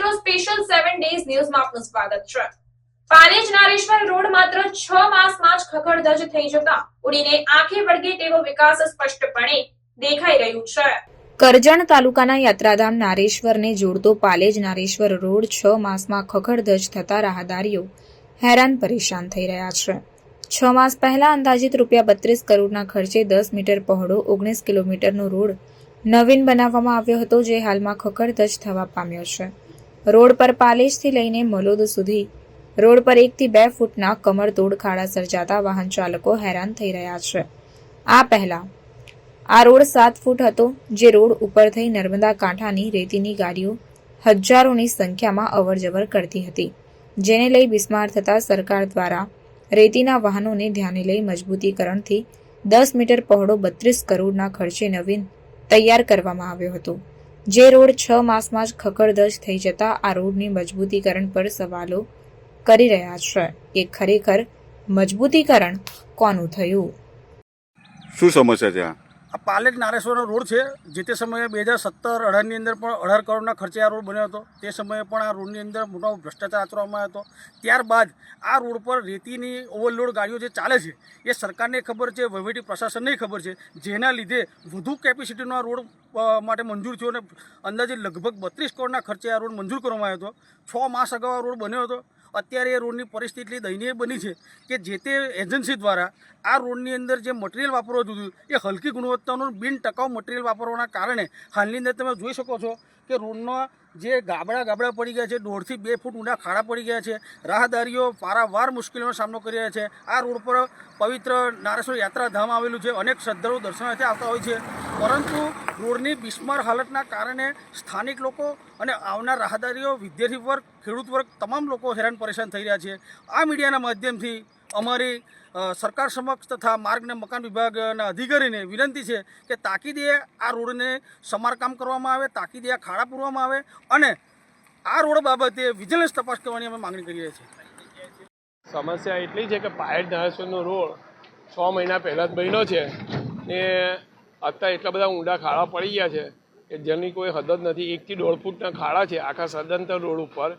નમસ્કારનો special 7 days ન્યૂઝમાં આપનું સ્વાગત છે। પાલેજ નારેશ્વર રોડ માત્ર 6 માસમાં જ ખખડધજ થઈ જતા ઉડીને આંખે વળગે તેવો વિકાસ સ્પષ્ટપણે દેખાઈ રહ્યું છે। કરજણ તાલુકાના યાત્રાધામ નારેશ્વરને જોડતો પાલેજ નારેશ્વર રોડ 6 માસમાં ખખડધજ થતા રાહદારીઓ હેરાન પરેશાન થઈ રહ્યા છે। 6 માસ પહેલા અંદાજિત ₹32 કરોડના ખર્ચે 10 મીટર પહોળો 19 કિલોમીટરનો રોડ નવીન બનાવવામાં આવ્યો હતો, જે હાલમાં ખખડધજ થવા પામ્યો છે। રોડ પર પાલેજથી લઈને મલોદ સુધી રોડ પર 1 થી 2 ફૂટના કમરતોડ ખાડા સર્જાતા વાહન ચાલકો હેરાન થઈ રહ્યા છે। આ પહેલા આ રોડ 7 ફૂટ હતો, જે રોડ ઉપર થઈ નર્મદા કાંઠાની રેતીની ગાડીઓ હજારોની સંખ્યામાં અવરજવર કરતી હતી, જેને લઈ બિસ્માર થતા સરકાર દ્વારા રેતીના વાહનોને ધ્યાને લઈ મજબૂતીકરણથી 10 મીટર પહોળો 32 કરોડના ખર્ચે નવીન તૈયાર કરવામાં આવ્યો હતો, જે રોડ 6 માસમાં જ ખખડધજ થઈ જતા આ રોડની મજબૂતીકરણ પર સવાલો કરી રહ્યા છે કે ખરેખર મજબૂતીકરણ કોનું થયું? શું સમસ્યા છે? આ પાલેજ નારેશ્વરનો રોડ છે। જે તે સમયે 2017-18ની અંદર પણ 18 કરોડના ખર્ચે આ રોડ બન્યો હતો। તે સમયે પણ આ રોડની અંદર મોટો ભ્રષ્ટાચાર આચરવામાં આવ્યો હતો। ત્યારબાદ આ રોડ પર રેતીની ઓવરલોડ ગાડીઓ જે ચાલે છે એ સરકારને ખબર છે, વહીવટી પ્રશાસનને ખબર છે, જેના લીધે વધુ કેપેસિટીનો આ રોડ માટે મંજૂર થયો અને અંદાજે લગભગ 32 કરોડના ખર્ચે આ રોડ મંજૂર કરવામાં આવ્યો હતો। 6 માસ અગાઉ આ રોડ બન્યો હતો। અત્યારે એ રોડની પરિસ્થિતિ એટલી દયનીય બની છે કે જે તે એજન્સી દ્વારા આ રોડની અંદર જે મટીરિયલ વાપરવું હતું એ હલકી ગુણવત્તાનું બિન ટકાઉ મટીરિયલ વાપરવાના કારણે હાલની અંદર તમે જોઈ શકો છો કે રોડના જે ગાબડા પડી ગયા છે, 1.5 થી 2 ફૂટ ઊંડા ખાડા પડી ગયા છે। રાહદારીઓ પારાવાર મુશ્કેલીનો સામનો કરી રહ્યા છે। આ રોડ પર પવિત્ર નારેશ્વર યાત્રાધામ આવેલું છે, અનેક શ્રદ્ધાળુ દર્શનાર્થે આવતા હોય છે, પરંતુ રોડની બિસ્માર હાલતના કારણે સ્થાનિક લોકો અને આવનાર રાહદારીઓ, વિદ્યાર્થી વર્ગ, ખેડૂત વર્ગ તમામ લોકો હેરાન પરેશાન થઈ રહ્યા છે। આ મીડિયાના માધ્યમથી અમારી સરકાર સમક્ષ તથા માર્ગ અને મકાન વિભાગના અધિકારીને વિનંતી છે કે તાકીદે આ રોડને સમારકામ કરવામાં આવે, તાકીદે આ ખાડા પૂરવામાં આવે અને આ રોડ બાબતે વિજિલન્સ તપાસ કરવાની અમે માંગણી કરીએ છીએ। સમસ્યા એટલી છે કે પાલેજ નારેશ્વરનો રોડ 6 મહિના પહેલાં જ બન્યો છે ને અત્યારે એટલા બધા ઊંડા ખાડા પડી ગયા છે કે જેની કોઈ હદ જ નથી। 1 થી 1.5 ફૂટના ખાડા છે આખા સદંતર રોડ ઉપર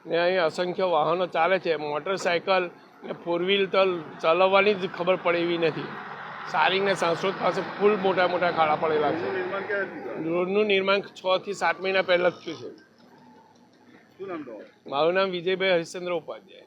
ને અહીં અસંખ્ય વાહનો ચાલે છે। મોટરસાઇકલ ને 4 વ્હીલ તો ચલાવવાની જ ખબર પડે એવી નથી। સારિંગ ને સાંસોદ પાસે ફૂલ મોટા ખાડા પડેલા છે। રોડનું નિર્માણ 6 થી 7 મહિના પહેલાં જ થયું છે। મારું નામ વિજયભાઈ હરિશ્ચંદ્ર ઉપાધ્યાય।